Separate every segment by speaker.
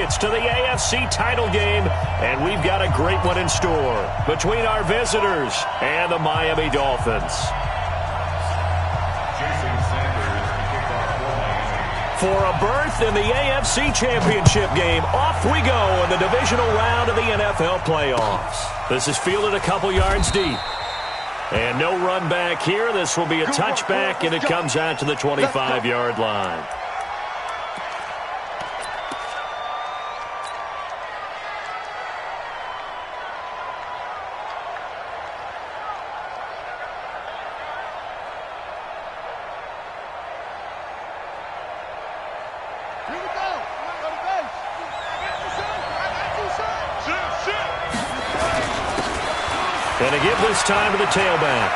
Speaker 1: tickets to the AFC title game, and we've got a great one in store between our visitors and the Miami Dolphins. For a berth in the AFC Championship game, off we go in the divisional round of the NFL playoffs. This is fielded a couple yards deep. And no run back here. This will be a touchback, and it comes out to the 25-yard line.
Speaker 2: And
Speaker 1: to give this time to the tailback.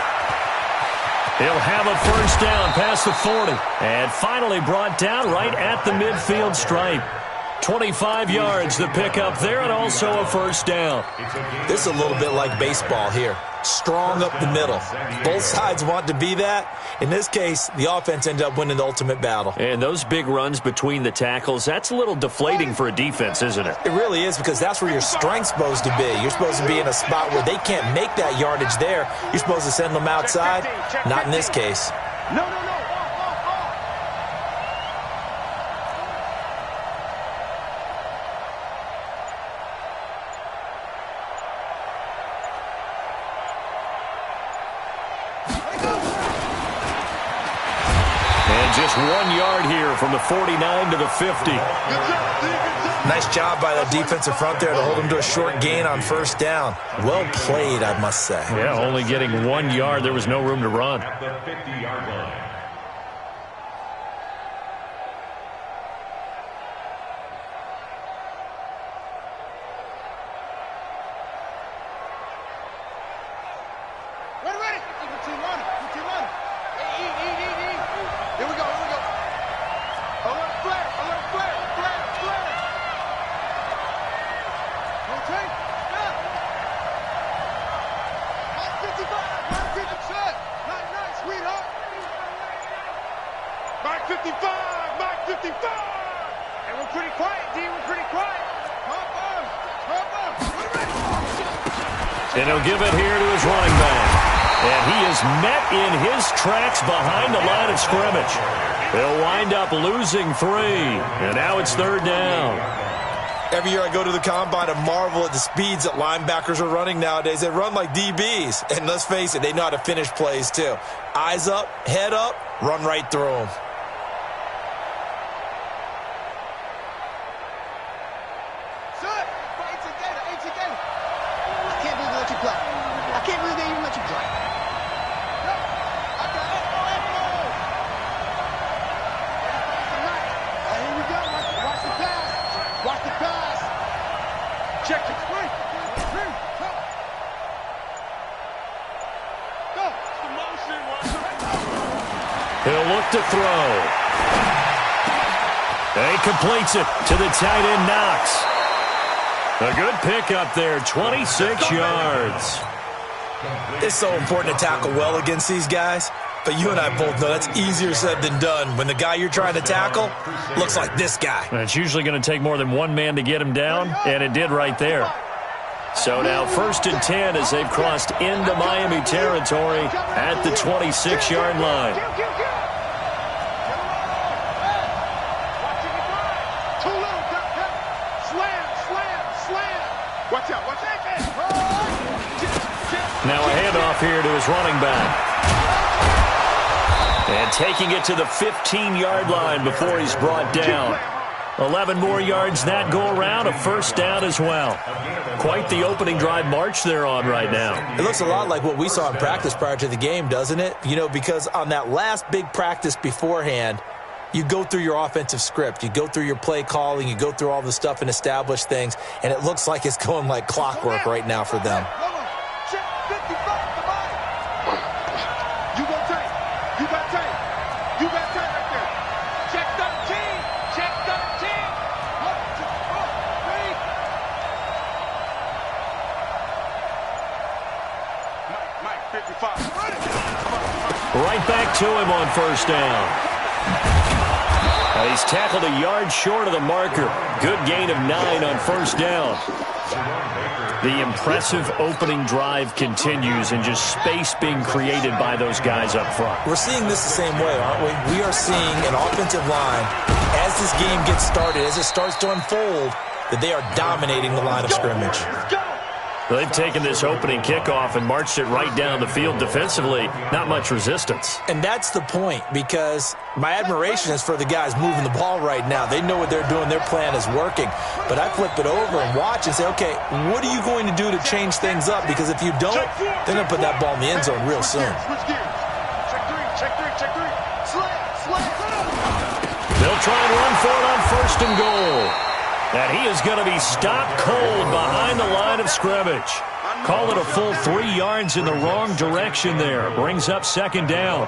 Speaker 1: He'll have a first down past the 40. And finally brought down right at the midfield stripe. 25 yards to pick up there, and also a first down.
Speaker 3: This is a little bit like baseball here. Strong up the middle. Both sides want to be that. In this case, the offense ended up winning the ultimate battle.
Speaker 1: And those big runs between the tackles, that's a little deflating for a defense, isn't it?
Speaker 3: It really is, because that's where your strength's supposed to be. You're supposed to be in a spot where they can't make that yardage there. You're supposed to send them outside. Not in this case.
Speaker 2: No.
Speaker 1: Just 1 yard here from the 49 to the 50.
Speaker 3: Nice job by the defensive front there to hold him to a short gain on first down. Well played, I must say.
Speaker 1: Yeah, only getting 1 yard. There was no room to run.
Speaker 2: At the 50-yard line.
Speaker 1: And he'll give it here to his running back. And he is met in his tracks behind the line of scrimmage. He'll wind up losing 3. And now it's third down.
Speaker 3: Every year I go to the combine and marvel at the speeds that linebackers are running nowadays. They run like DBs. And let's face it, they know how to finish plays too. Eyes up, head up, run right through them.
Speaker 1: He'll look to throw. And he completes it to the tight end, Knox. A good pickup there, 26 yards.
Speaker 3: It's so important to tackle well against these guys. But you and I both know that's easier said than done when the guy you're trying to tackle looks like this guy.
Speaker 1: And it's usually going to take more than one man to get him down, and it did right there. So now 1st and 10 as they've crossed into Miami territory at the 26-yard line. Now a handoff here to his running back. And taking it to the 15-yard line before he's brought down. 11 more yards that go around, a first down as well. Quite the opening drive march they're on right now.
Speaker 3: It looks a lot like what we saw in practice prior to the game, doesn't it? You know, because on that last big practice beforehand, you go through your offensive script. You go through your play calling. You go through all the stuff and establish things. And it looks like it's going like clockwork right now for them.
Speaker 1: Right back to him on first down. He's tackled a yard short of the marker. Good gain of 9 on first down. The impressive opening drive continues and just space being created by those guys up front.
Speaker 3: We're seeing this the same way, aren't we? We are seeing an offensive line, as this game gets started, as it starts to unfold, that they are dominating the line of scrimmage.
Speaker 1: They've taken this opening kickoff and marched it right down the field defensively. Not much resistance.
Speaker 3: And that's the point, because my admiration is for the guys moving the ball right now. They know what they're doing. Their plan is working. But I flip it over and watch and say, okay, what are you going to do to change things up? Because if you don't, they're going to put that ball in the end zone real soon.
Speaker 1: They'll try and run for it on first and goal. And he is going to be stopped cold behind the line of scrimmage. Call it a full 3 yards in the wrong direction there. Brings up second down.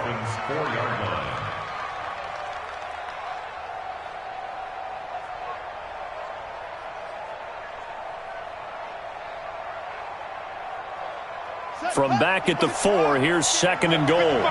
Speaker 1: From back at the 4, here's second and goal.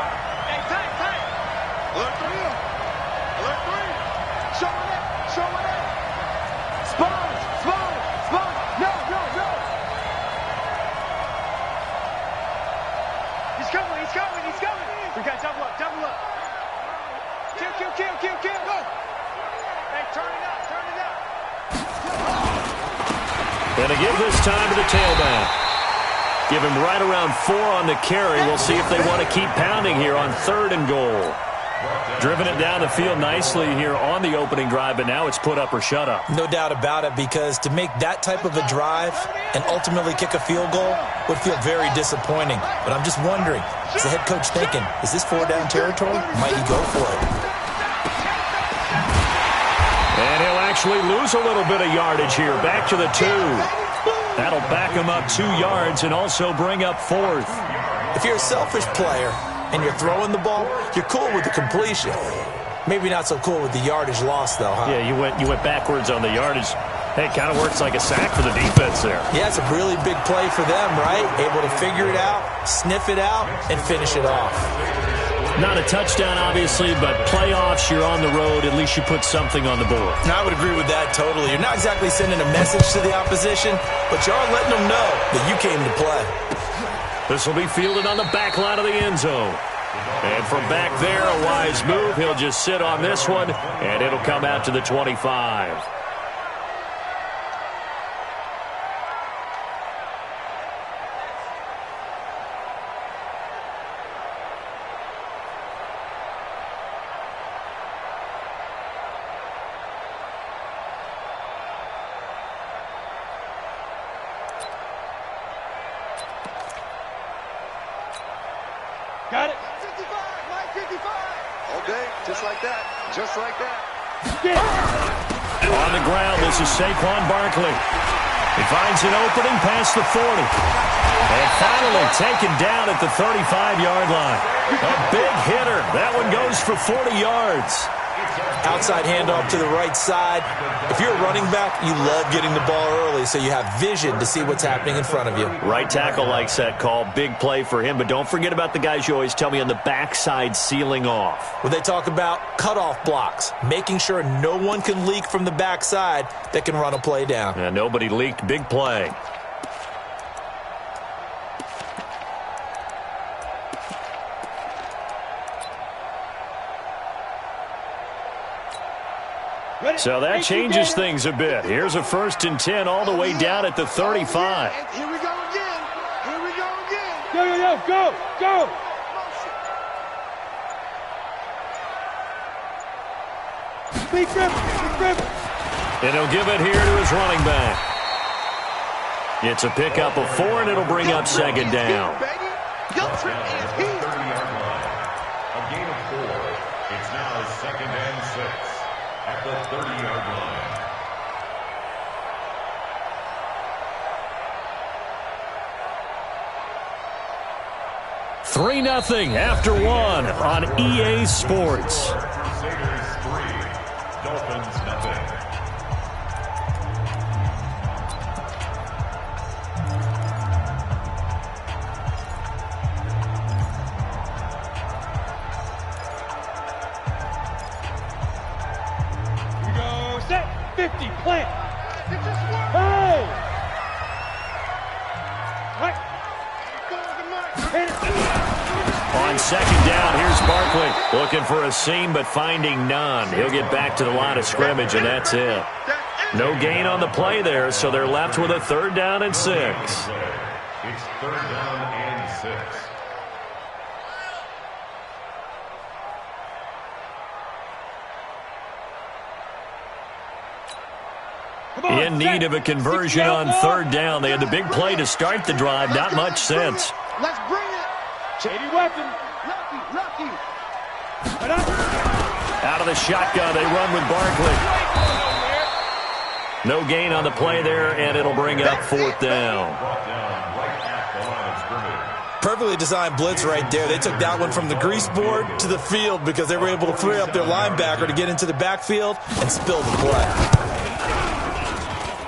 Speaker 1: And to give this time to the tailback. Give him right around 4 on the carry. We'll see if they want to keep pounding here on third and goal. Driven it down the field nicely here on the opening drive, but now it's put up or shut up.
Speaker 3: No doubt about it, because to make that type of a drive and ultimately kick a field goal would feel very disappointing. But I'm just wondering, is the head coach thinking, is this 4-down territory? Might he go for it?
Speaker 1: And he'll actually lose a little bit of yardage here. Back to the 2. That'll back him up 2 yards and also bring up 4th.
Speaker 3: If you're a selfish player and you're throwing the ball, you're cool with the completion. Maybe not so cool with the yardage loss, though, huh?
Speaker 1: Yeah, you went backwards on the yardage. Hey, it kind of works like a sack for the defense there.
Speaker 3: Yeah, it's a really big play for them, right? Able to figure it out, sniff it out, and finish it off.
Speaker 1: Not a touchdown, obviously, but playoffs, you're on the road. At least you put something on the board.
Speaker 3: And I would agree with that totally. You're not exactly sending a message to the opposition, but you are letting them know that you came to play.
Speaker 1: This will be fielded on the back line of the end zone. And from back there, a wise move. He'll just sit on this one, and it'll come out to the 25.
Speaker 4: Got it.
Speaker 5: 55, line 55. Okay, just like that. Just like that.
Speaker 1: On the ground, this is Saquon Barkley. He finds an opening past the 40. And finally taken down at the 35-yard line. A big hitter. That one goes for 40 yards.
Speaker 3: Outside handoff to the right side. If you're a running back, you love getting the ball early so you have vision to see what's happening in front of you.
Speaker 1: Right tackle likes that call. Big play for him. But don't forget about the guys you always tell me on the backside sealing off.
Speaker 3: When they talk about cutoff blocks, making sure no one can leak from the backside that can run a play down.
Speaker 1: And nobody leaked. Big play. So that changes things a bit. Here's a 1st and 10 all the way down at the 35.
Speaker 5: Here we go again. Here we go again.
Speaker 4: Go. Big rip.
Speaker 1: And he'll give it here to his running back. It's a pickup of 4, and it'll bring up second down.
Speaker 2: Guilt trip is here. 30-yard line. A gain of 4. It's now 2nd and 6 at the 30-yard line.
Speaker 1: Three 0 after 1 on EA Sports.
Speaker 2: Crusaders 3, Dolphins 0.
Speaker 1: Looking for a seam, but finding none. He'll get back to the line of scrimmage, and that's it. No gain on the play there, so they're left with a 3rd down and 6.
Speaker 2: It's 3rd down and 6.
Speaker 1: In need of a conversion on 3rd down. They had the big play to start the drive. Not much sense.
Speaker 4: Let's bring it. Shady weapon. Lucky.
Speaker 1: Out of the shotgun, they run with Barkley. No gain on the play there, and it'll bring up 4th down.
Speaker 3: Perfectly designed blitz right there. They took that one from the grease board to the field because they were able to free up their linebacker to get into the backfield and spill the play.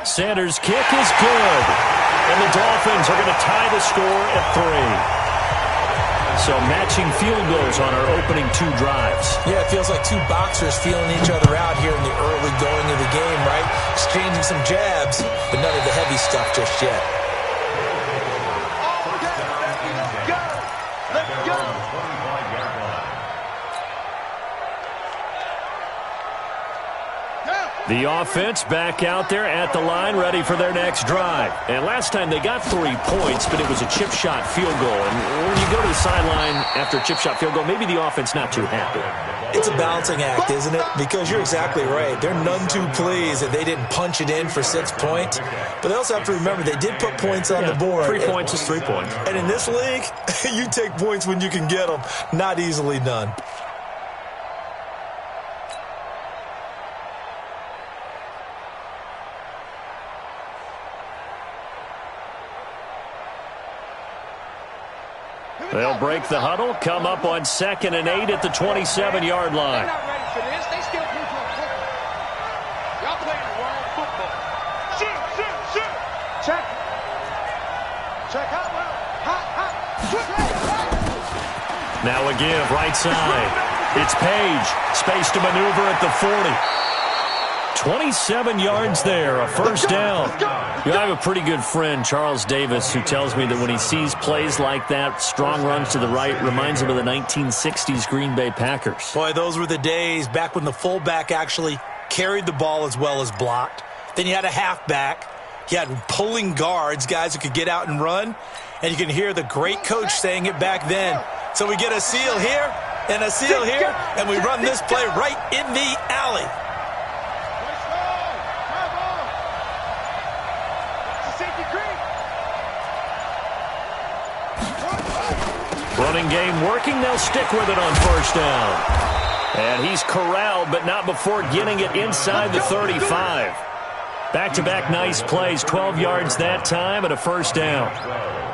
Speaker 1: Sanders' kick is good. And the Dolphins are going to tie the score at 3. So matching field goals on our opening 2 drives.
Speaker 3: Yeah, it feels like 2 boxers feeling each other out here in the early going of the game, right? Exchanging some jabs, but none of the heavy stuff just yet.
Speaker 5: Let's go.
Speaker 1: The offense back out there at the line, ready for their next drive. And last time they got 3 points, but it was a chip shot field goal. And when you go to the sideline after a chip shot field goal, maybe the offense not too happy.
Speaker 3: It's a balancing act, isn't it? Because you're exactly right. They're none too pleased that they didn't punch it in for 6 points. But they also have to remember they did put points on the board.
Speaker 1: 3 points is 3 points.
Speaker 3: And in this league, you take points when you can get them. Not easily done.
Speaker 1: They'll break the huddle, come up on 2nd and 8 at the 27-yard line.
Speaker 4: They're not ready for this. They still play football. Y'all playing the wrong football. Shoot. Check. Check out. Hot.
Speaker 1: Now a give, right side. It's Page. Space to maneuver at the 40. 27 yards there, a 1st down. You know, I have a pretty good friend, Charles Davis, who tells me that when he sees plays like that, strong runs to the right, reminds him of the 1960s Green Bay Packers.
Speaker 3: Boy, those were the days back when the fullback actually carried the ball as well as blocked. Then you had a halfback. You had pulling guards, guys who could get out and run. And you can hear the great coach saying it back then. So we get a seal here and a seal here, and we run this play right in the alley.
Speaker 1: Running game working. They'll stick with it on 1st down. And he's corralled, but not before getting it inside the 35. Back-to-back nice plays, 12 yards that time and a 1st down.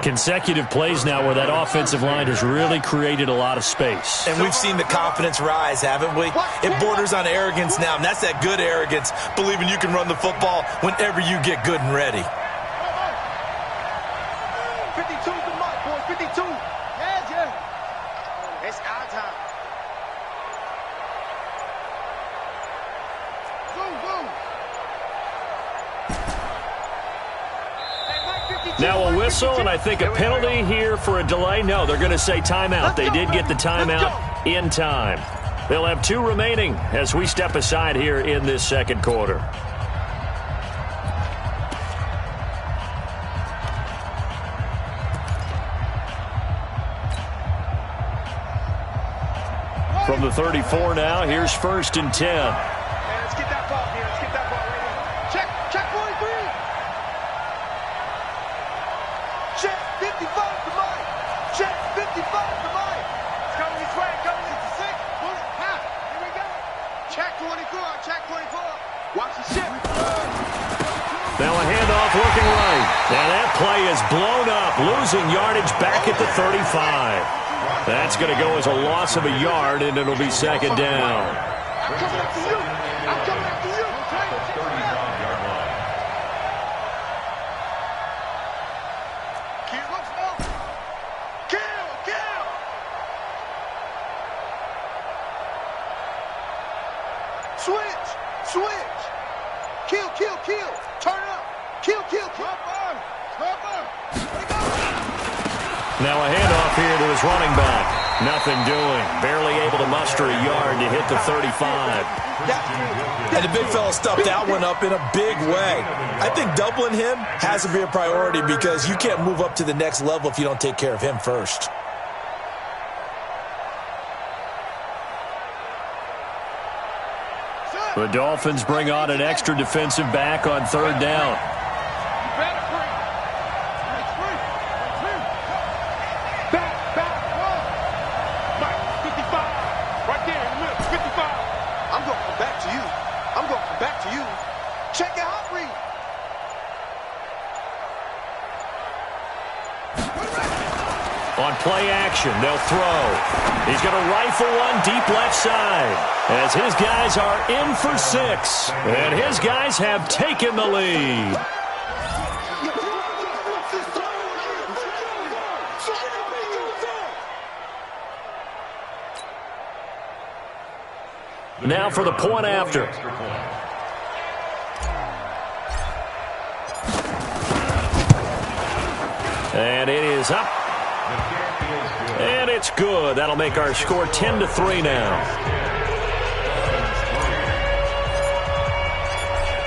Speaker 1: Consecutive plays now where that offensive line has really created a lot of space.
Speaker 3: And we've seen the confidence rise, haven't we? It borders on arrogance now, and that's that good arrogance, believing you can run the football whenever you get good and ready.
Speaker 4: 52's the mark, boys. 52. Yeah. It's our time.
Speaker 1: Now a whistle, and I think a penalty here for a delay. No, they're going to say timeout. They did get the timeout in time. They'll have 2 remaining as we step aside here in this 2nd quarter. From the 34 now, here's 1st and 10.
Speaker 4: Let's get that ball here. Let's get that ball right here. Check 43. Check 55 to Mike. Check 55 to Mike. It's coming this way. Coming to 6. Pull it. Half. Here we go. Check 24. Check 24. Watch the ship.
Speaker 1: Now a handoff looking right. And that play is blown up, losing yardage back at the 35. That's going to go as a loss of a yard, and it'll be 2nd down.
Speaker 4: I'm coming after you. I'm coming after you. Kill. Switch. Kill. Turn up. Kill.
Speaker 1: Now a handoff here to his running back. Nothing doing. Barely able to muster a yard to hit the 35.
Speaker 3: And the big fella stuffed that one up in a big way. I think doubling him has to be a priority because you can't move up to the next level if you don't take care of him first.
Speaker 1: The Dolphins bring on an extra defensive back on third down.
Speaker 4: Check it out, Reed.
Speaker 1: On play action, they'll throw. He's going to rifle one deep left side as his guys are in for 6. And his guys have taken the lead. Now for the point after. And it is up. And it's good. That'll make our score 10-3 now.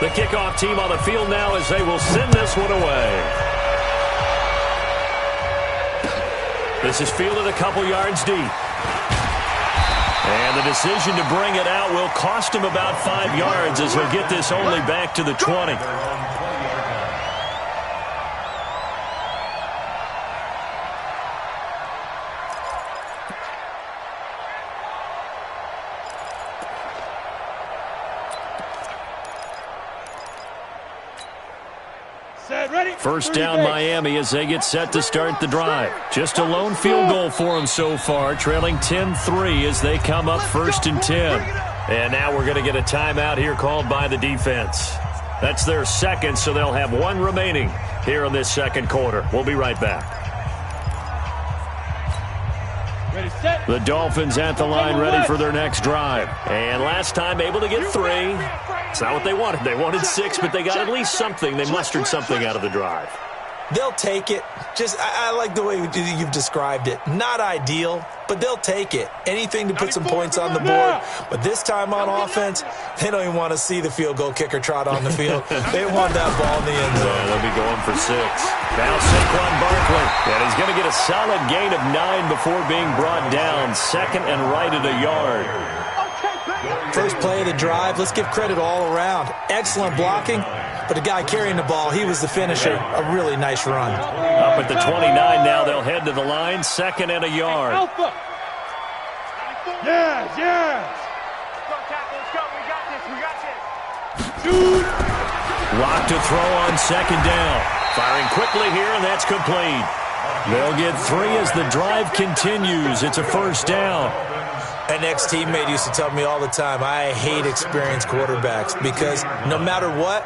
Speaker 1: The kickoff team on the field now as they will send this one away. This is fielded a couple yards deep. And the decision to bring it out will cost him about 5 yards as he'll get this only back to the 20. First down Miami as they get set to start the drive. Just a lone field goal for them so far, trailing 10-3 as they come up 1st and 10. And now we're going to get a timeout here called by the defense. That's their second, so they'll have one remaining here in this second quarter. We'll be right back. The Dolphins at the line ready for their next drive. And last time able to get 3. It's not what they wanted. They wanted 6, but they got at least something. They mustered something out of the drive.
Speaker 3: They'll take it. I like the way you've described it. Not ideal, but they'll take it. Anything to put some points on the board. But this time on offense, they don't even want to see the field goal kicker trot on the field. They want that ball in the end zone.
Speaker 1: They'll be going for 6. Now Saquon Barkley. And he's going to get a solid gain of 9 before being brought down. Second and right at a yard.
Speaker 3: First play of the drive. Let's give credit all around. Excellent blocking. But the guy carrying the ball, he was the finisher. A really nice run.
Speaker 1: Up at the 29 now, they'll head to the line. Second and a yard.
Speaker 4: Alpha. Yes, yes. Go, tackle, let's go. We got this. We got this. Dude.
Speaker 1: Lock to throw on second down. Firing quickly here, and that's complete. They'll get 3 as the drive continues. It's a first down.
Speaker 3: An ex-teammate used to tell me all the time, I hate experienced quarterbacks because no matter what,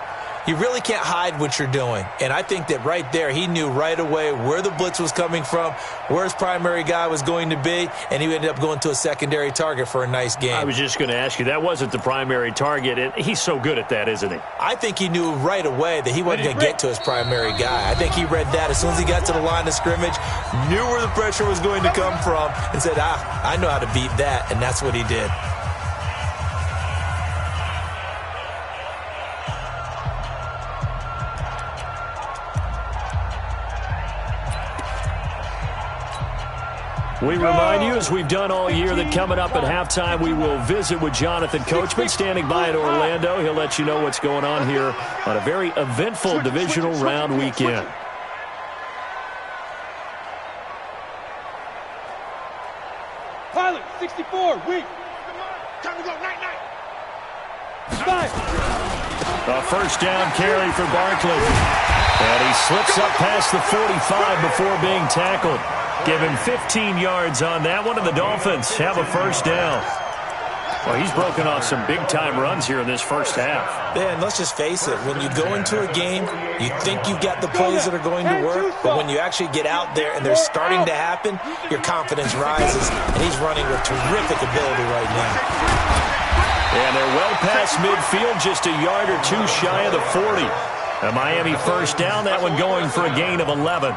Speaker 3: you really can't hide what you're doing. And I think that right there, he knew right away where the blitz was coming from, where his primary guy was going to be, and he ended up going to a secondary target for a nice game.
Speaker 1: I was just going to ask you, that wasn't the primary target, and he's so good at that, isn't he?
Speaker 3: I think he knew right away that he wasn't going to get to his primary guy. I think he read that as soon as he got to the line of scrimmage, knew where the pressure was going to come from, and said, I know how to beat that, and that's what he did.
Speaker 1: We remind you, as we've done all year, that coming up at halftime, we will visit with Jonathan Coachman standing by in Orlando. He'll let you know what's going on here on a very eventful divisional round weekend.
Speaker 4: Pilot, 64, weak. Time to go, night. Five.
Speaker 1: A first down carry for Barkley. And he slips up past the 45 before being tackled. Give him 15 yards on that one, and the Dolphins have a first down. Well, he's broken off some big-time runs here in this first half.
Speaker 3: Yeah, and let's just face it. When you go into a game, you think you've got the plays that are going to work, but when you actually get out there and they're starting to happen, your confidence rises, and he's running with terrific ability right now.
Speaker 1: And they're well past midfield, just a yard or two shy of the 40. A Miami first down, that one going for a gain of 11.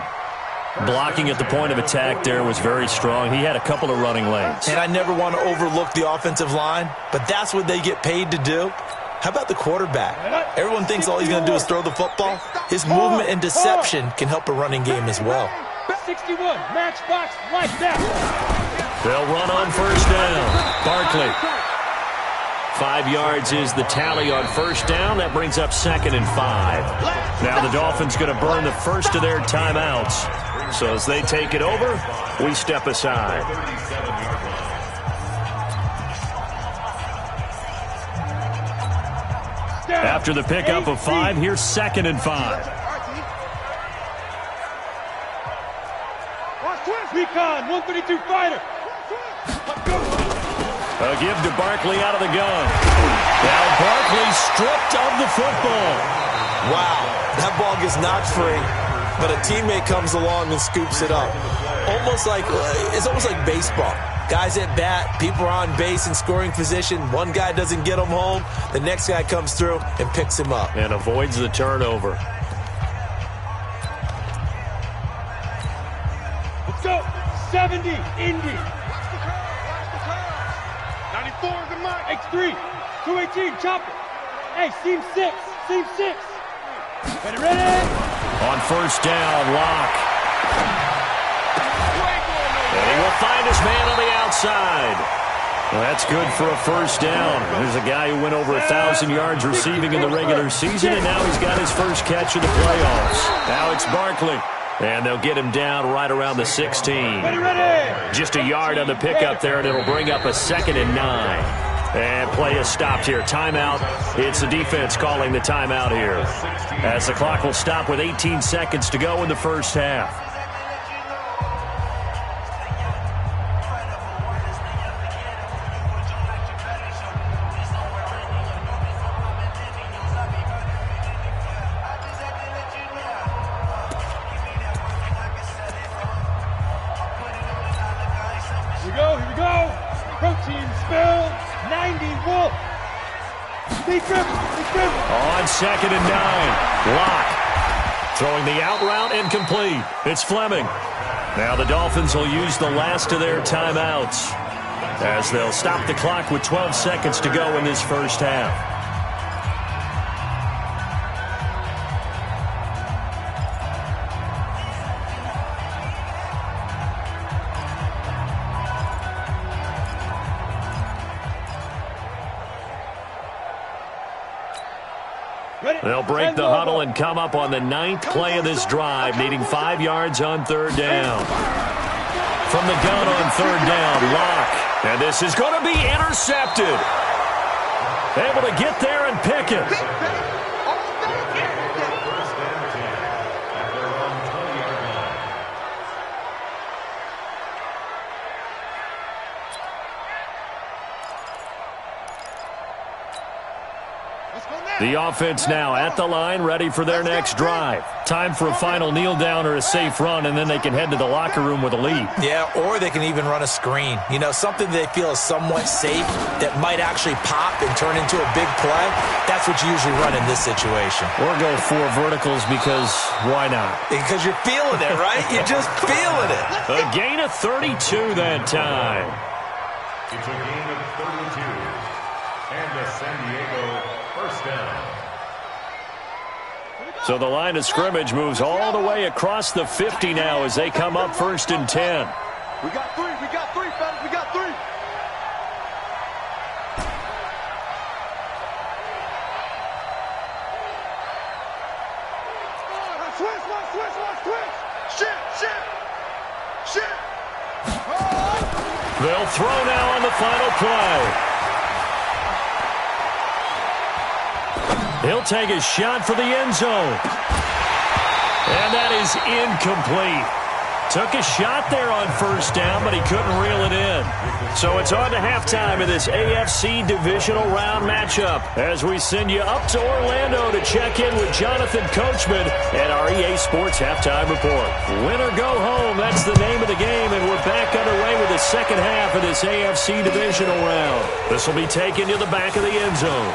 Speaker 1: Blocking at the point of attack there was very strong. He had a couple of running lanes.
Speaker 3: And I never want to overlook the offensive line, but that's what they get paid to do. How about the quarterback? Everyone thinks all he's going to do is throw the football. His movement and deception can help a running game as well.
Speaker 6: 61, matchbox like that.
Speaker 1: They'll run on first down. Barkley. 5 yards is the tally on first down. That brings up 2nd and 5. Now the Dolphins going to burn the first of their timeouts. So as they take it over, we step aside. After the pickup of 5, here's 2nd and 5.
Speaker 6: Recon, 132 fighter.
Speaker 1: A give to Barkley out of the gun. Now Barkley stripped of the football.
Speaker 3: Wow, that ball gets knocked free, but a teammate comes along and scoops it up. It's almost like baseball. Guys at bat, people are on base in scoring position. One guy doesn't get him home. The next guy comes through and picks him up.
Speaker 1: And avoids the turnover.
Speaker 6: Let's go. 70, Indy.
Speaker 4: 94 is the mark.
Speaker 6: X3, 218, chopper. Hey, seam 6, seam 6. Ready?
Speaker 1: On first down, Locke. And he will find his man on the outside. Well, that's good for a first down. There's a guy who went over 1,000 yards receiving in the regular season, and now he's got his first catch of the playoffs. Now it's Barkley. And they'll get him down right around the 16. Just a yard on the pickup there, and it'll bring up a 2nd and 9. And play is stopped here. Timeout. It's the defense calling the timeout here, as the clock will stop with 18 seconds to go in the first half.
Speaker 6: Here we go. Protein spill. 90 Wolf. Big grip.
Speaker 1: On 2nd and 9. Locke throwing the out route incomplete. It's Fleming. Now the Dolphins will use the last of their timeouts, as they'll stop the clock with 12 seconds to go in this first half. They'll break the huddle and come up on the 9th play of this drive, needing 5 yards on 3rd down. From the gun on 3rd down, Locke. And this is going to be intercepted. Able to get there and pick it. The offense now at the line, ready for their next drive. Time for a final kneel down or a safe run, and then they can head to the locker room with a lead.
Speaker 3: Yeah, or they can even run a screen. You know, something they feel is somewhat safe that might actually pop and turn into a big play. That's what you usually run in this situation.
Speaker 1: Or go 4 verticals, because why not?
Speaker 3: Because you're feeling it, right? You're just feeling it.
Speaker 1: A gain of 32 that time.
Speaker 2: It's a gain of 32. And the San Diego first down.
Speaker 1: So the line of scrimmage moves all the way across the 50 now as they come up 1st and 10.
Speaker 5: We got 3, fellas, we got 3.
Speaker 4: Switch. Shit.
Speaker 1: They'll throw now on the final play. He'll take a shot for the end zone. And that is incomplete. Took a shot there on 1st down, but he couldn't reel it in. So it's on to halftime in this AFC divisional round matchup, as we send you up to Orlando to check in with Jonathan Coachman and our EA Sports Halftime Report. Win or go home, that's the name of the game, and we're back underway with the second half of this AFC divisional round. This will be taken to the back of the end zone.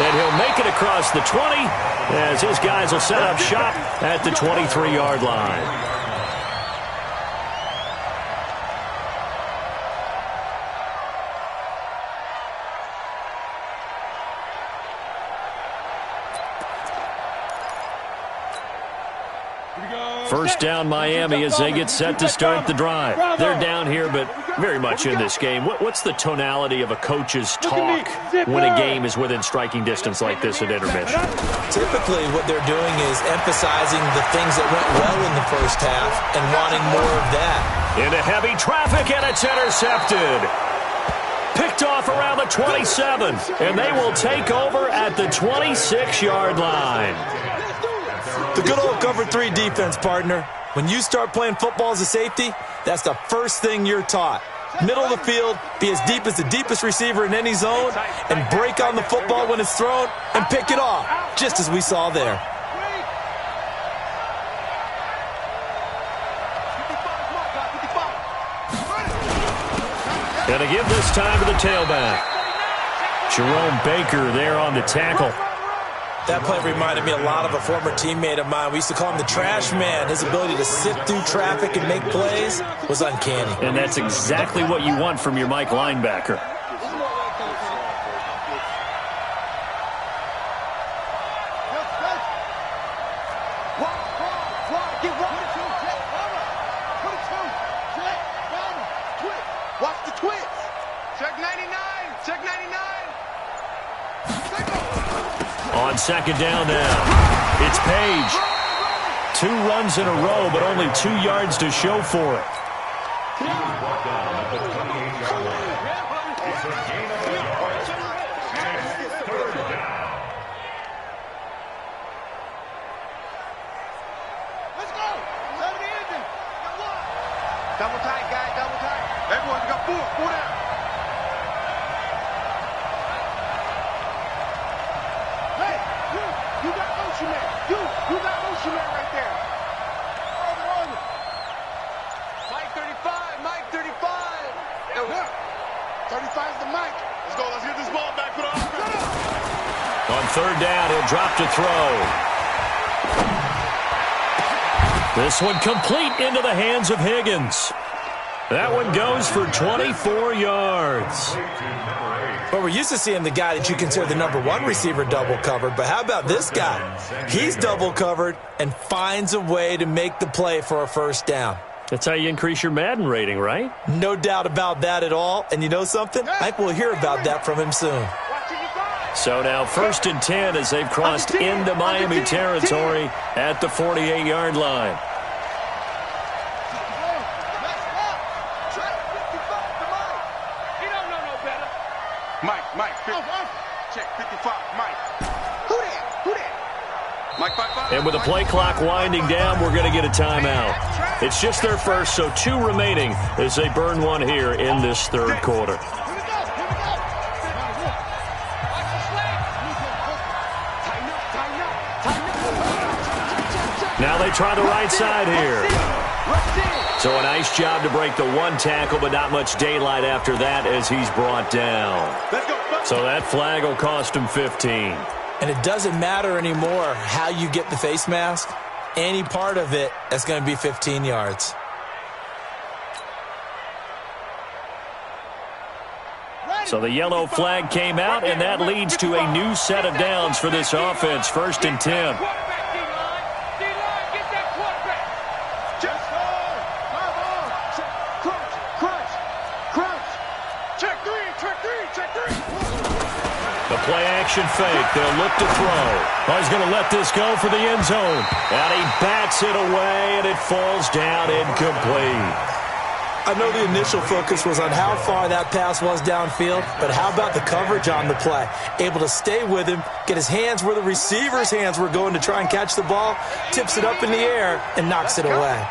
Speaker 1: And he'll make it across the 20 as his guys will set up shop at the 23-yard line. First down Miami as they get set to start the drive. They're down here, but very much in this game. What's the tonality of a coach's talk when a game is within striking distance like this at intermission?
Speaker 3: Typically what they're doing is emphasizing the things that went well in the first half and wanting more of that.
Speaker 1: Into heavy traffic, and it's intercepted. Picked off around the 27, and they will take over at the 26-yard line.
Speaker 3: The good old cover 3 defense, partner. When you start playing football as a safety, that's the first thing you're taught. Middle of the field, be as deep as the deepest receiver in any zone, and break on the football when it's thrown and pick it off, just as we saw there.
Speaker 1: Gonna give this time to the tailback. Jerome Baker there on the tackle.
Speaker 3: That play reminded me a lot of a former teammate of mine. We used to call him the trash man. His ability to sift through traffic and make plays was uncanny.
Speaker 1: And that's exactly what you want from your Mike linebacker.
Speaker 4: Watch the twits. Check 99. Check 99.
Speaker 1: On second down now, it's Page. 2 runs in a row, but only 2 yards to show for it.
Speaker 4: Let's go. 70 engine. Double tight, guys. Double tight. Everyone got 4. 4 down. You got Ocean Man. You got Ocean Man right there. On it. Mike 35. Mike 35. 35 is the Mike. Let's go. Let's get this ball back for the offense.
Speaker 1: On third down, he'll drop to throw. This one complete into the hands of Higgins. That one goes for 24 yards.
Speaker 3: Well, we're used to seeing the guy that you consider the number 1 receiver double covered, but how about this guy? He's double covered and finds a way to make the play for a first down.
Speaker 1: That's how you increase your Madden rating, right?
Speaker 3: No doubt about that at all. And you know something? I think we'll hear about that from him soon.
Speaker 1: So now 1st and 10 as they've crossed into Miami territory at the 48-yard line.
Speaker 4: Mike, check 55, Mike. Who that? Mike 55.
Speaker 1: And with the play clock winding down, we're going to get a timeout. It's just their first, so 2 remaining as they burn one here in this third quarter. Now they try the right side here. So a nice job to break the 1 tackle, but not much daylight after that as he's brought down. So that flag will cost him 15.
Speaker 3: And it doesn't matter anymore how you get the face mask. Any part of it, that's going to be 15 yards.
Speaker 1: So the yellow flag came out, and that leads to a new set of downs for this offense. 1st and 10. Play-action fake. They'll look to throw. He's going to let this go for the end zone. And he bats it away, and it falls down incomplete.
Speaker 3: I know the initial focus was on how far that pass was downfield, but how about the coverage on the play? Able to stay with him, get his hands where the receiver's hands were going to try and catch the ball, tips it up in the air, and knocks it away.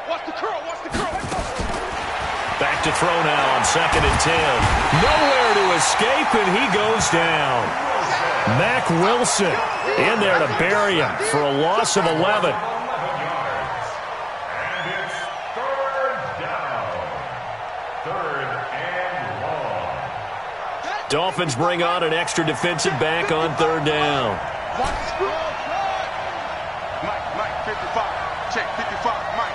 Speaker 4: Watch the curl. Watch the curl.
Speaker 1: Back to throw now on 2nd and 10. Nowhere to escape, and he goes down. Mack Wilson in there to bury him for a loss of 11.
Speaker 2: And it's third down. Third and long.
Speaker 1: Dolphins bring on an extra defensive back on 3rd down.
Speaker 4: Mike, 55. Check, 55, Mike.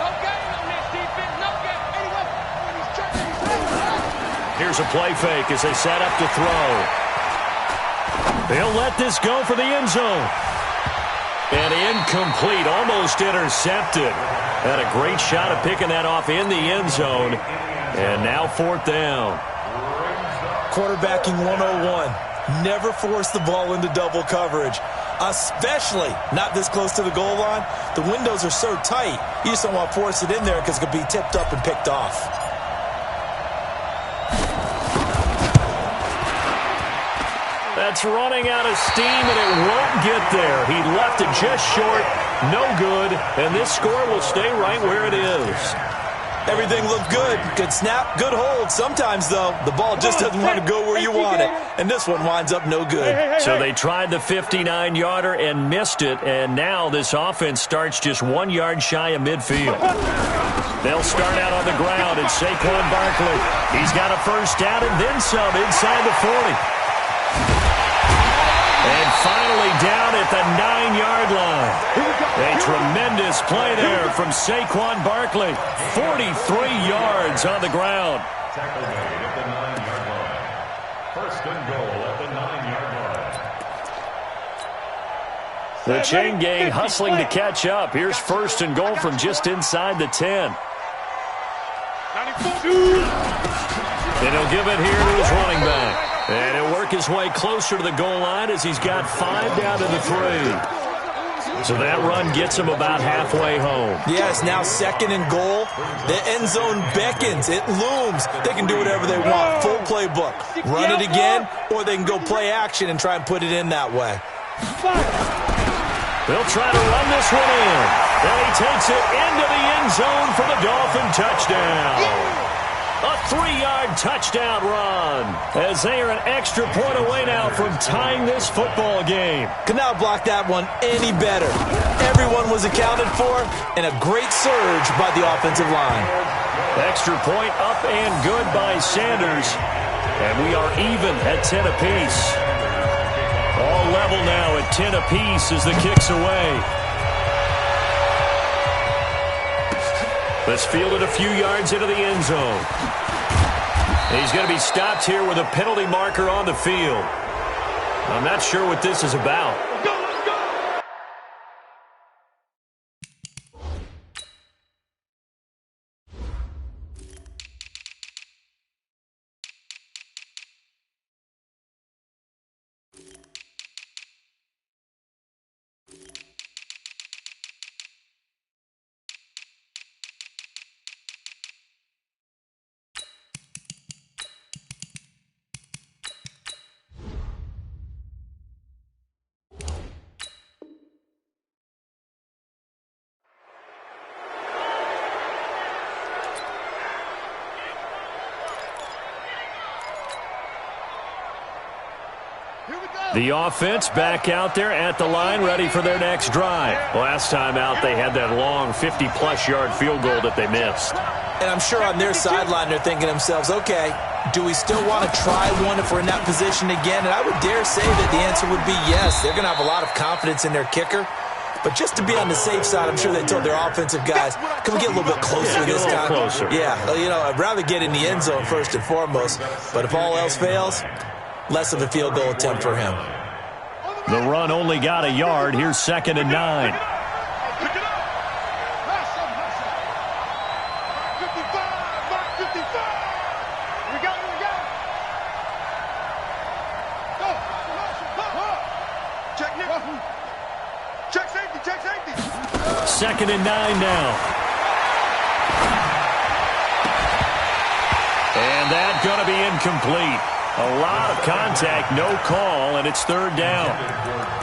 Speaker 6: No game on this defense. No game. Anyway, when he's checking his head.
Speaker 1: Here's a play fake as they set up to throw. They'll let this go for the end zone. And incomplete, almost intercepted. Had a great shot of picking that off in the end zone. And now 4th down.
Speaker 3: Quarterbacking 101. Never force the ball into double coverage, especially not this close to the goal line. The windows are so tight, you just don't want to force it in there because it could be tipped up and picked off.
Speaker 1: That's running out of steam, and it won't get there. He left it just short, no good, and this score will stay right where it is.
Speaker 3: Everything looked good. Good snap, good hold. Sometimes, though, the ball just doesn't want to go where you want it, and this one winds up no good.
Speaker 1: So they tried the 59-yarder and missed it, and now this offense starts just 1 yard shy of midfield. They'll start out on the ground, and Saquon Barkley. He's got a first down and then some inside the 40. And finally down at the 9-yard line. A tremendous play there from Saquon Barkley. 43 yards on the ground.
Speaker 2: Tackle made at the 9-yard line. First and goal at the 9-yard line.
Speaker 1: The chain gang hustling to catch up. Here's 1st and goal from just inside the 10.
Speaker 4: 94.
Speaker 1: And he'll give it here to his running back. And he'll work his way closer to the goal line as he's got 5 down to the 3. So that run gets him about halfway home.
Speaker 3: Yes, now 2nd and goal. The end zone beckons. It looms. They can do whatever they want. Full playbook. Run it again, or they can go play action and try and put it in that way.
Speaker 1: They'll try to run this one in. And he takes it into the end zone for the Dolphin touchdown. A 3-yard touchdown run as they are an extra point away now from tying this football game.
Speaker 3: Could not block that one any better. Everyone was accounted for, and a great surge by the offensive line.
Speaker 1: Extra point up and good by Sanders. And we are even at 10 apiece. All level now at 10 apiece as the kick's away. Let's field it a few yards into the end zone. And he's going to be stopped here with a penalty marker on the field. I'm not sure what this is about. The offense back out there at the line, ready for their next drive. Last time out, they had that long 50-plus yard field goal that they missed.
Speaker 3: And I'm sure on their sideline, they're thinking to themselves, okay, do we still want to try one if we're in that position again? And I would dare say that the answer would be yes. They're going to have a lot of confidence in their kicker. But just to be on the safe side, I'm sure they told their offensive guys, can we get a little bit closer this time?
Speaker 1: Closer.
Speaker 3: Yeah, I'd rather get in the end zone first and foremost. But if all else fails, less of a field goal attempt for him.
Speaker 1: The run only got a yard. Here's 2nd and 9.
Speaker 4: Pick it up. Mark 55. We got it. Go. Check Nick. Check safety.
Speaker 1: 2nd and 9 now. And that's going to be incomplete. A lot of contact, no call, and it's third down.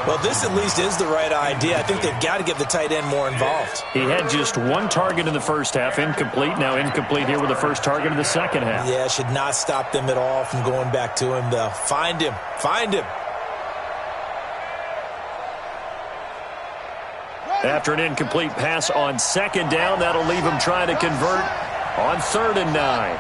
Speaker 3: Well, this at least is the right idea. I think they've got to get the tight end more involved.
Speaker 1: He had just one target in the first half, incomplete. Now incomplete here with the first target in the second half.
Speaker 3: Yeah, should not stop them at all from going back to him, though. Find him. Find him.
Speaker 1: After an incomplete pass on second down, that'll leave him trying to convert on 3rd and 9.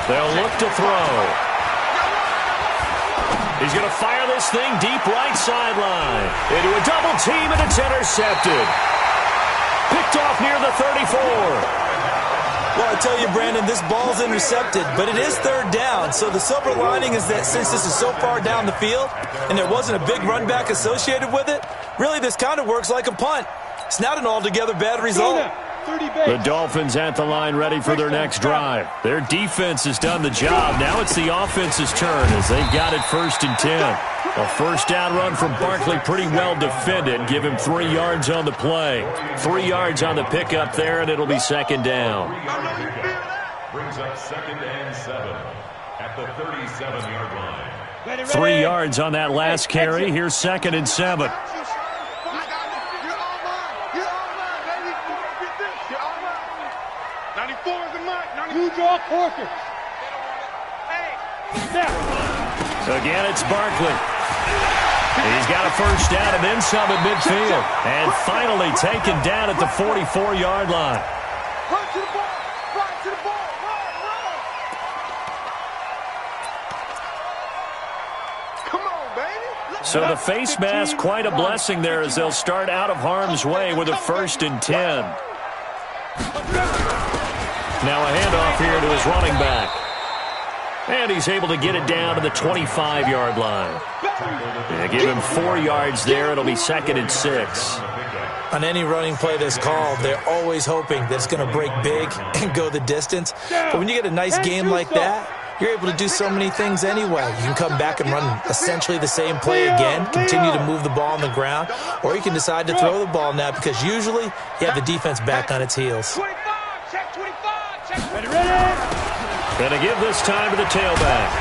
Speaker 1: They'll look to throw. He's going to fire this thing deep right sideline. Into a double team, and it's intercepted. Picked off near the 34.
Speaker 3: Well, I tell you, Brandon, this ball's intercepted, but it is third down. So the silver lining is that since this is so far down the field and there wasn't a big run back associated with it, really this kind of works like a punt. It's not an altogether bad result.
Speaker 1: The Dolphins at the line ready for their next drive. Their defense has done the job. Now it's the offense's turn as they've got it 1st and 10. A first down run from Barkley, pretty well defended. Give him 3 yards on the play. 3 yards on the pickup there, and it'll be 2nd down.
Speaker 2: Brings up 2nd and 7 at the 37-yard line.
Speaker 1: 3 yards on that last carry. Here's 2nd and 7. Again, it's Barkley. He's got a first down and then some at midfield. And finally taken down at the 44-yard line.
Speaker 4: Run to the ball. Run to the ball. Run. Come on, baby.
Speaker 1: So the face mask, quite a blessing there as they'll start out of harm's way with a 1st and 10. Now a handoff here to his running back. And he's able to get it down to the 25-yard line. Yeah, give him 4 yards there. It'll be 2nd and 6.
Speaker 3: On any running play that's called, they're always hoping that it's going to break big and go the distance. But when you get a nice game like that, you're able to do so many things anyway. You can come back and run essentially the same play again, continue to move the ball on the ground, or you can decide to throw the ball now because usually you have the defense back on its heels.
Speaker 1: Going to give this time to the tailback.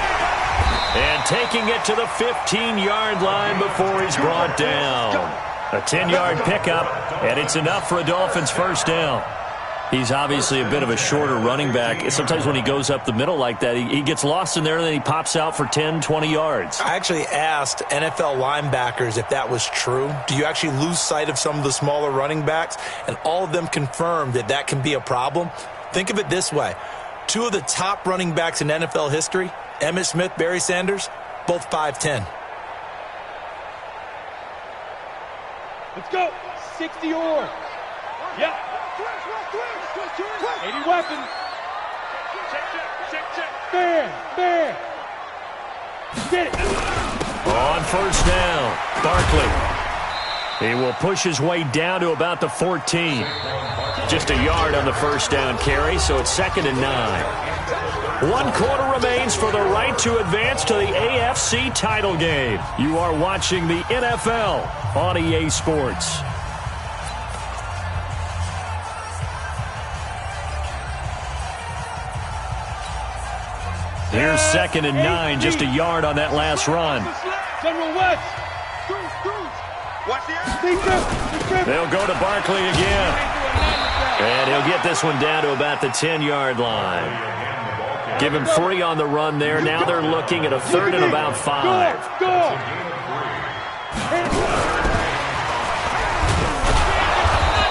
Speaker 1: And taking it to the 15-yard line before he's brought down. A 10-yard pickup, and it's enough for a Dolphins first down. He's obviously a bit of a shorter running back. Sometimes when he goes up the middle like that, he gets lost in there, and then he pops out for 10, 20 yards.
Speaker 3: I actually asked NFL linebackers if that was true. Do you actually lose sight of some of the smaller running backs? And all of them confirmed that that can be a problem. Think of it this way. 2 of the top running backs in NFL history, Emmitt Smith, Barry Sanders, both 5'10".
Speaker 6: Let's go. 60 or. Yep. 80 weapons. Fair. Get it.
Speaker 1: On first down, Barkley. He will push his way down to about the 14. Just a yard on the first down carry, so it's 2nd and 9. 1 quarter remains for the right to advance to the AFC title game. You are watching the NFL on EA Sports. Here's 2nd and 9, just a yard on that last run.
Speaker 6: General West.
Speaker 1: They'll go to Barkley again. And he'll get this one down to about the 10-yard line. Give him 3 on the run there. Now they're looking at a 3rd and about 5.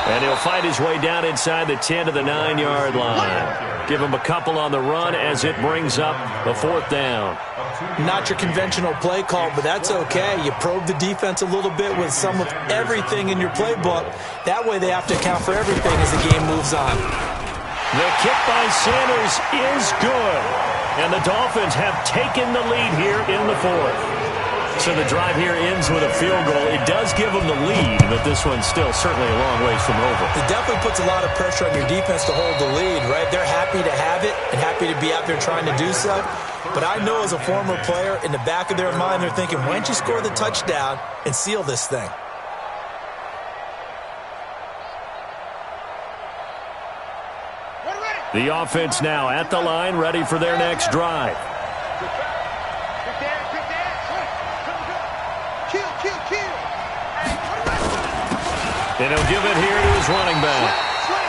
Speaker 1: And he'll fight his way down inside the 10 to the 9-yard line. Give him a couple on the run as it brings up the 4th down.
Speaker 3: Not your conventional play call, but that's okay. You probe the defense a little bit with some of everything in your playbook. That way they have to account for everything as the game moves on.
Speaker 1: The kick by Sanders is good. And the Dolphins have taken the lead here in the 4th. So the drive here ends with a field goal. It does give them the lead, but this one's still certainly a long ways from over.
Speaker 3: It definitely puts a lot of pressure on your defense to hold the lead, right? They're happy to have it and happy to be out there trying to do so. But I know as a former player, in the back of their mind, they're thinking, why don't you score the touchdown and seal this thing?
Speaker 1: The offense now at the line, ready for their next drive. And he'll give it here to his running back.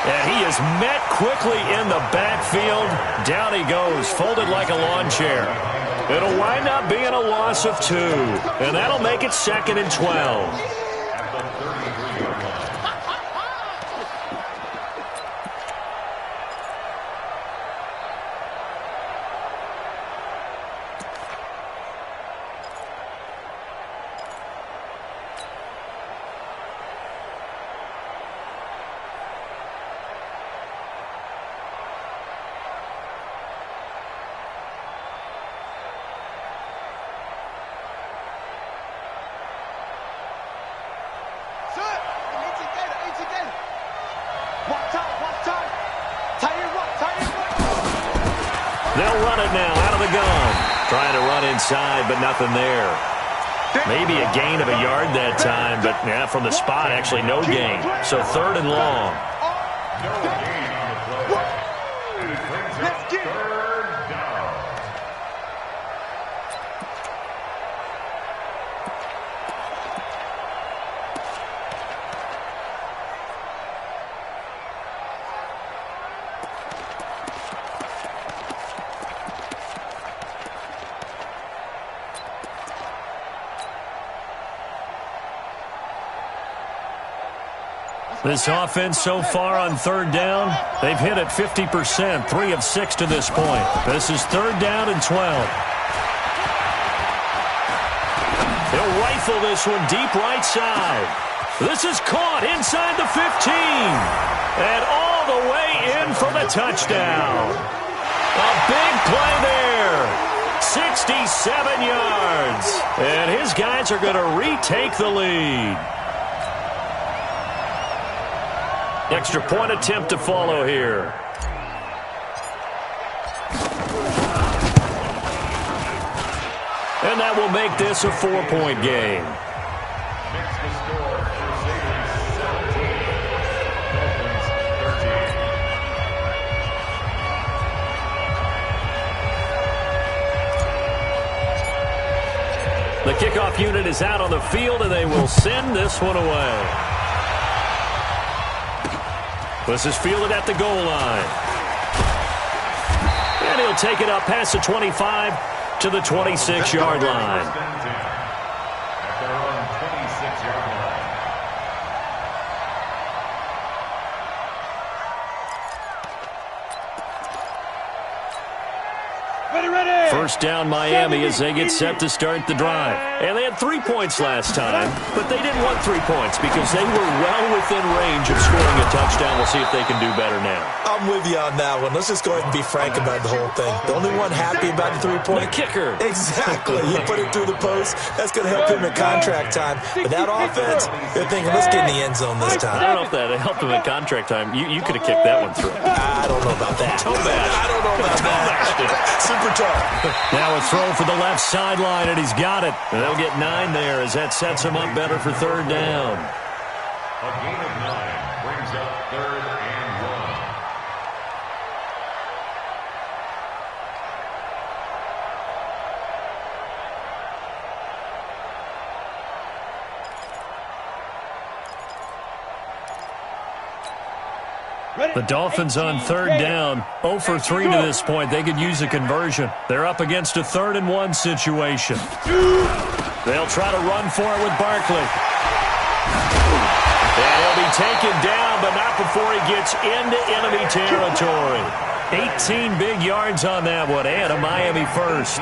Speaker 1: And he is met quickly in the backfield. Down he goes, folded like a lawn chair. It'll wind up being a loss of 2. And that'll make it 2nd and 12. They'll run it now out of the gun. Trying to run inside, but nothing there. Maybe a gain of a yard that time, but yeah, from the spot, actually no gain. So 3rd and long.
Speaker 2: No gain on the play. And it brings up 3rd down.
Speaker 1: This offense so far on 3rd down, they've hit it 50%, 3 of 6 to this point. This is 3rd down and 12. They'll rifle this one deep right side. This is caught inside the 15. And all the way in for the touchdown. A big play there. 67 yards. And his guys are going to retake the lead. Extra point attempt to follow here. And that will make this a 4-point game.
Speaker 2: Makes the score Crusaders 17, Dolphins 13.
Speaker 1: The kickoff unit is out on the field, and they will send this one away. This is fielded at the goal line. And he'll take it up past the 25 to the 26-yard line.
Speaker 2: At their own 26-yard line.
Speaker 6: Ready.
Speaker 1: First down Miami as they get set to start the drive. And they had 3 points last time, but they didn't want 3 points because they were well within range of scoring a touchdown. We'll see if they can do better now.
Speaker 3: I'm with you on that one. Let's just go ahead and be frank about the whole thing. The only one happy about the 3-point?
Speaker 1: The kicker.
Speaker 3: Exactly. You put it through the post. That's going to help him at contract time. But that offense, they're thinking, let's get in the end zone this time.
Speaker 1: I don't know if that helped him at contract time. You could have kicked that one through.
Speaker 3: I don't know about that. I don't know about that. Super tough.
Speaker 1: Now a throw for the left sideline, and he's got it. And they'll get 9 there as that sets him up better for 3rd down.
Speaker 2: A gain of 9 brings up 3rd and
Speaker 1: 1. The Dolphins on 3rd down, 0 for 3 to this point. They could use a conversion. They're up against a 3rd and 1 situation. They'll try to run for it with Barkley. And he'll be taken down, but not before he gets into enemy territory. 18 big yards on that one, and a Miami first.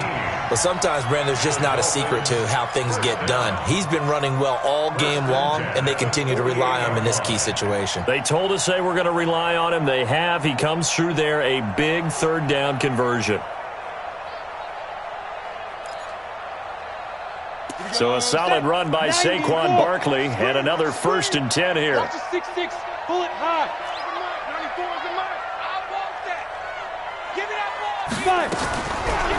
Speaker 3: Well, sometimes, Brandon, there's just not a secret to how things get done. He's been running well all game long, and they continue to rely on him in this key situation.
Speaker 1: They told us they were going to rely on him. They have. He comes through there, a big 3rd down conversion. So a solid run by Saquon Barkley and another 1st and 10 here.
Speaker 6: Watch the 6-6. Pull it high.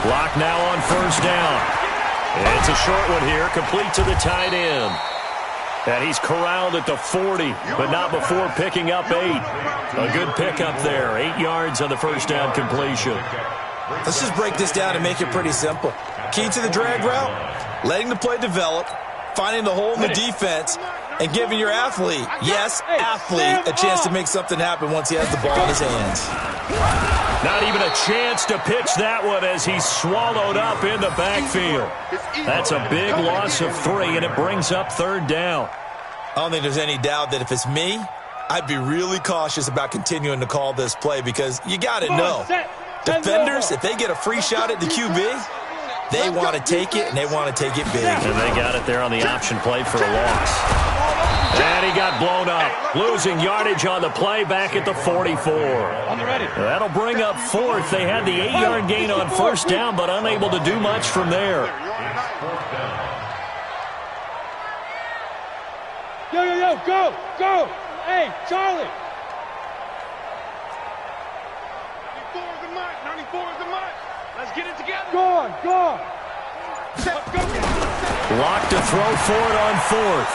Speaker 1: Clock now on 1st down. It's a short one here, complete to the tight end. And he's corralled at the 40, but not before picking up 8. A good pickup there, 8 yards on the 1st down completion.
Speaker 3: Let's just break this down and make it pretty simple. Key to the drag route, letting the play develop, finding the hole in the defense, and giving your athlete, yes, athlete, a chance to make something happen once he has the ball in his hands.
Speaker 1: Not even a chance to pitch that one as he's swallowed up in the backfield. That's a big loss of 3, and it brings up 3rd down.
Speaker 3: I don't think there's any doubt that if it's me, I'd be really cautious about continuing to call this play because you got to know, defenders, if they get a free shot at the QB, they want to take it, and they want to take it big.
Speaker 1: And they got it there on the option play for a loss. And he got blown up, losing yardage on the play back at the 44. That'll bring up 4th. They had the 8-yard gain on 1st down, but unable to do much from there.
Speaker 6: Yo, go. Hey, Charlie.
Speaker 4: 94 is the mark. 94 is the mark. Let's get it together.
Speaker 6: Go on.
Speaker 1: Locked to throw for it on 4th.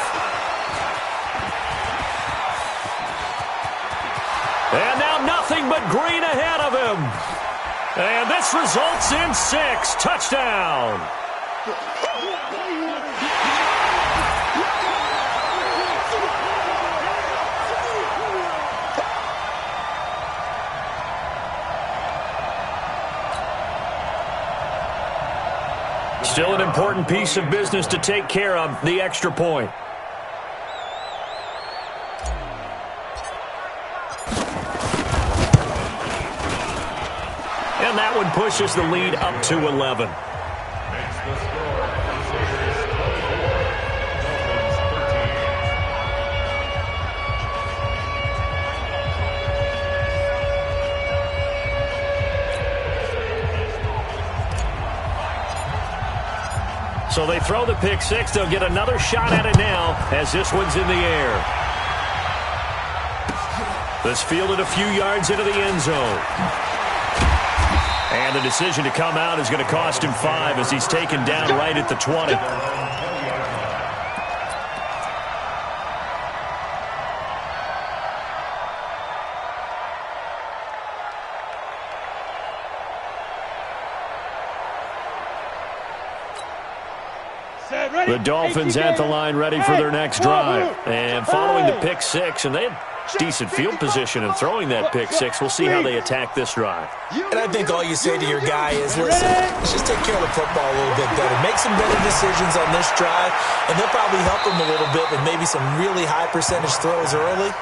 Speaker 1: And now nothing but green ahead of him. And this results in 6. Touchdown. Still an important piece of business to take care of, the extra point. And that one pushes the lead up to 11. So they throw the pick 6. They'll get another shot at it now as this one's in the air. This fielded a few yards into the end zone. And the decision to come out is going to cost him 5 as he's taken down right at the 20. The Dolphins at the line ready for their next drive. And following the pick 6, and they had decent field position in throwing that pick 6. We'll see how they attack this drive.
Speaker 3: And I think all you say to your guy is, listen, let's just take care of the football a little bit better. Make some better decisions on this drive, and they'll probably help him a little bit with maybe some really high percentage throws early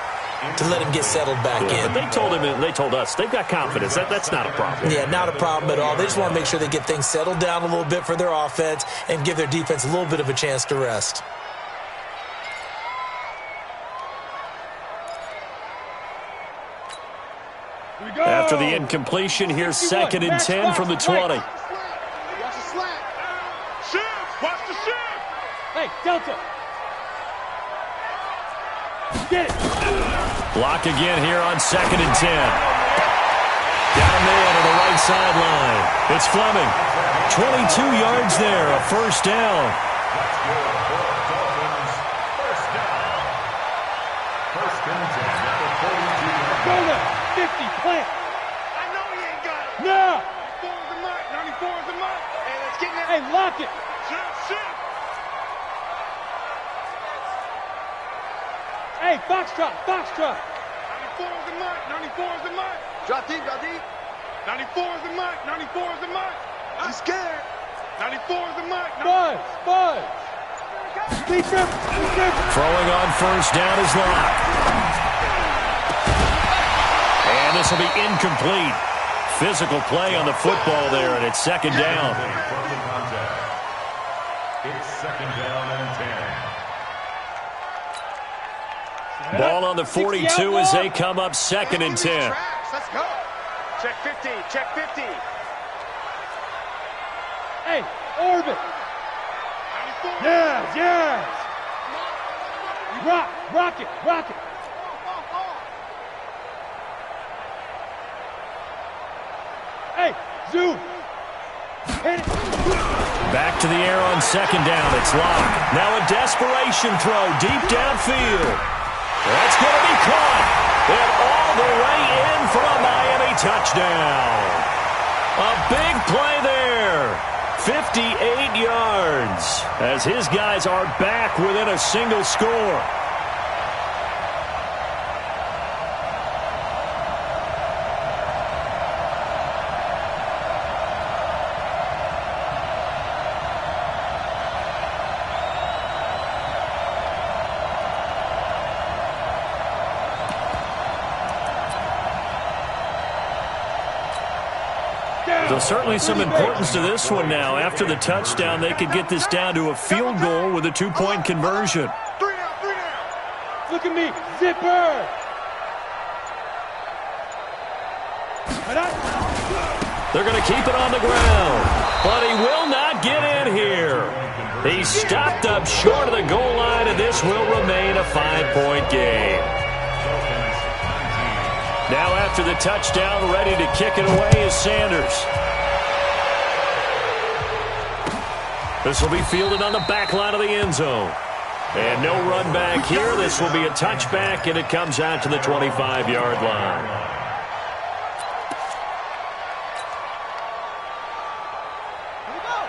Speaker 3: to let him get settled back in.
Speaker 1: But they told him, and they told us, they've got confidence. That's not a problem.
Speaker 3: Yeah, not a problem at all. They just want to make sure they get things settled down a little bit for their offense and give their defense a little bit of a chance to rest.
Speaker 1: After the incompletion, here's 2nd and 10 from the 20.
Speaker 4: Watch the slant. Shift. Watch the shift.
Speaker 6: Hey, Delta. Get it.
Speaker 1: Block again here on 2nd and 10. Down there to the right sideline. It's Fleming. 22 yards there, a 1st down.
Speaker 6: Go now. 50, plant.
Speaker 4: I know he ain't got it.
Speaker 6: Now.
Speaker 4: 94 is the mark. 94 is the mark. Hey, let's get it.
Speaker 6: Hey, lock it.
Speaker 4: Shift.
Speaker 6: Hey, Foxtrot.
Speaker 4: 94 is the mark. 94 is the mark.
Speaker 5: Drop deep.
Speaker 4: 94 is the mark. 94 is the mark.
Speaker 5: He's scared.
Speaker 4: 94 is the mark.
Speaker 6: Buzz. Defense.
Speaker 1: Throwing on 1st down is Locke. And this will be incomplete. Physical play on the football there, and it's 2nd down.
Speaker 2: It's 2nd down and 10.
Speaker 1: Ball on the 42 as they come up 2nd and 10.
Speaker 4: Let's go. Check 50. Check 50.
Speaker 6: Hey, orbit.
Speaker 4: 94
Speaker 6: Yes, yes. Rock it, rock it. Hey, zoom. Hit it.
Speaker 1: Back to the air on second down. It's locked. Now a desperation throw deep downfield. That's going to be caught. And all the way in for a Miami touchdown. A big play there. 58 yards as his guys are back within a single score. So certainly some importance to this one now. After the touchdown, they could get this down to a field goal with a two-point conversion.
Speaker 4: 3 down, 3 down.
Speaker 6: Look at me, zipper.
Speaker 1: They're going to keep it on the ground, but he will not get in here. He's stopped up short of the goal line, and this will remain a 5-point game. Now after the touchdown, ready to kick it away is Sanders. This will be fielded on the back line of the end zone. And no run back here. This will be a touchback, and it comes out to the 25-yard line.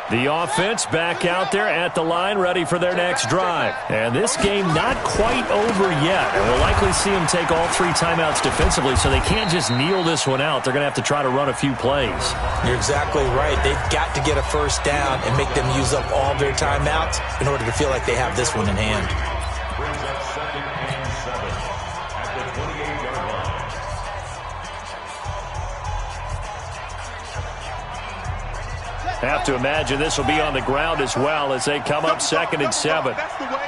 Speaker 1: The offense back out there at the line, ready for their next drive. And this game not quite over yet. And we'll likely see them take all 3 timeouts defensively, so they can't just kneel this one out. They're going to have to try to run a few plays.
Speaker 3: You're exactly right. They've got to get a first down and make them use up all their timeouts in order to feel like they have this one in hand.
Speaker 2: Brings up 2nd and 7 at the 28-yard line.
Speaker 1: Have to imagine this will be on the ground as well as they come up 2nd and 7.
Speaker 4: That's the way.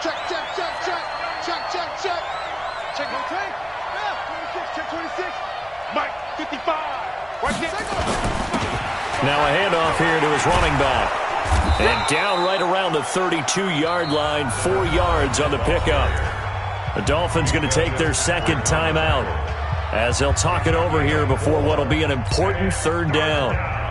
Speaker 4: Check, check, check, check. Check, check, check. Check, check. Yeah, 26, check 26. Mike, 55. Right there.
Speaker 1: Now a handoff here to his running back. And down right around the 32-yard line, 4 yards on the pickup. The Dolphins going to take their second timeout as they'll talk it over here before what will be an important 3rd down.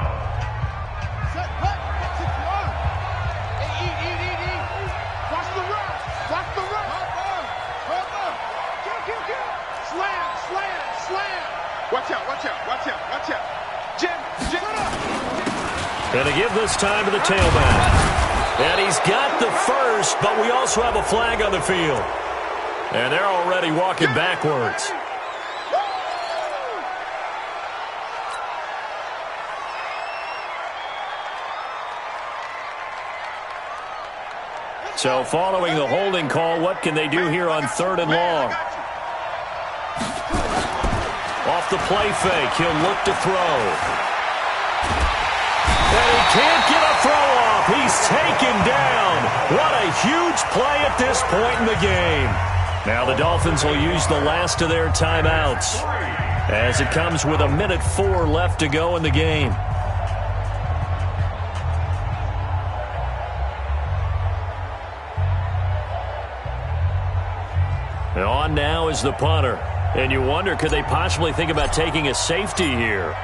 Speaker 4: Watch out, watch out, watch out, watch out. Jim
Speaker 1: Going to give this time to the tailback. And he's got the first, but we also have a flag on the field. And they're already walking backwards. So following the holding call, what can they do here on 3rd and long? Off the play fake, he'll look to throw. And he can't get a throw off. He's taken down. What a huge play at this point in the game. Now the Dolphins will use the last of their timeouts as it comes with 1:04 left to go in the game. And on now is the punter. And you wonder, could they possibly think about taking a safety here?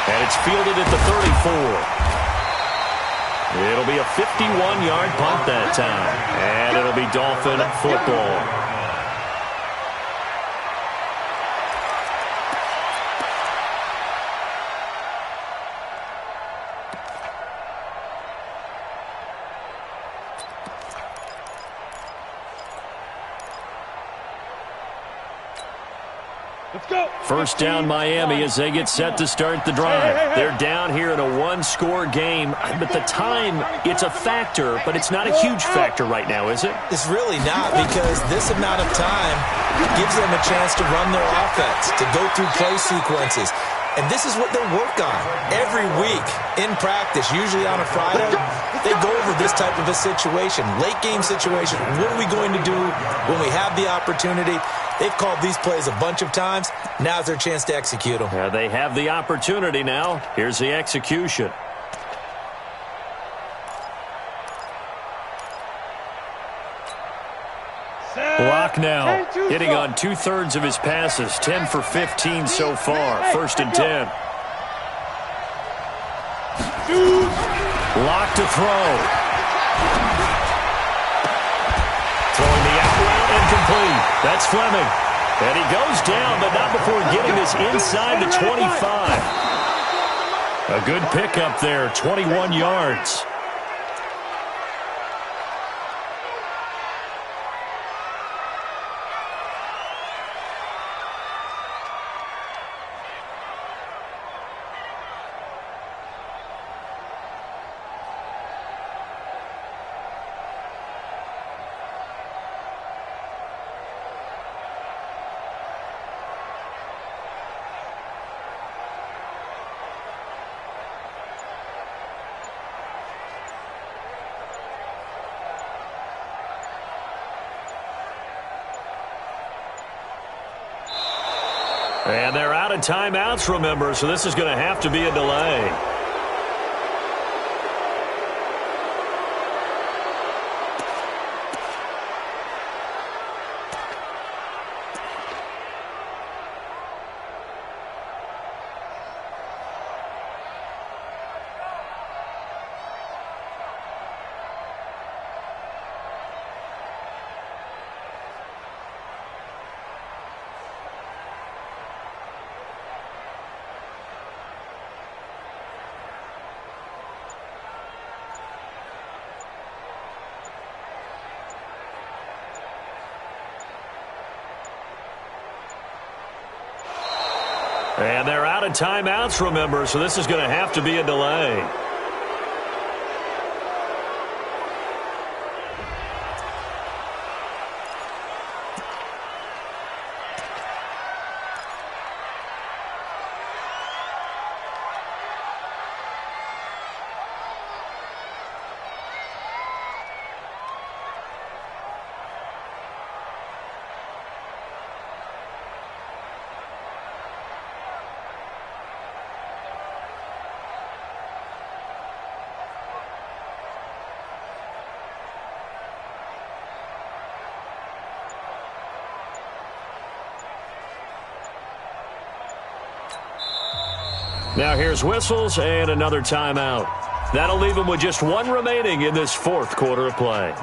Speaker 1: And it's fielded at the 34. It'll be a 51-yard punt that time. And it'll be Dolphin football. First down Miami as they get set to start the drive. They're down here in a 1-score game. But the time, it's a factor, but it's not a huge factor right now, is it?
Speaker 3: It's really not, because this amount of time gives them a chance to run their offense, to go through play sequences. And this is what they work on every week in practice, usually on a Friday. They go over this type of a situation, late game situation. What are we going to do when we have the opportunity? They've called these plays a bunch of times. Now's their chance to execute them.
Speaker 1: Yeah, they have the opportunity now. Here's the execution. Block now. Hitting on 2/3 of his passes. 10 for 15 so far. 1st and 10. Lock to throw. Throwing the out route incomplete. That's Fleming. And he goes down, but not before getting this inside the 25. A good pickup there, 21 yards. And they're out of timeouts, remember, so this is going to have to be a delay. And they're out of timeouts, remember, so this is going to have to be a delay. Now here's whistles and another timeout. That'll leave them with just one remaining in this 4th quarter of play.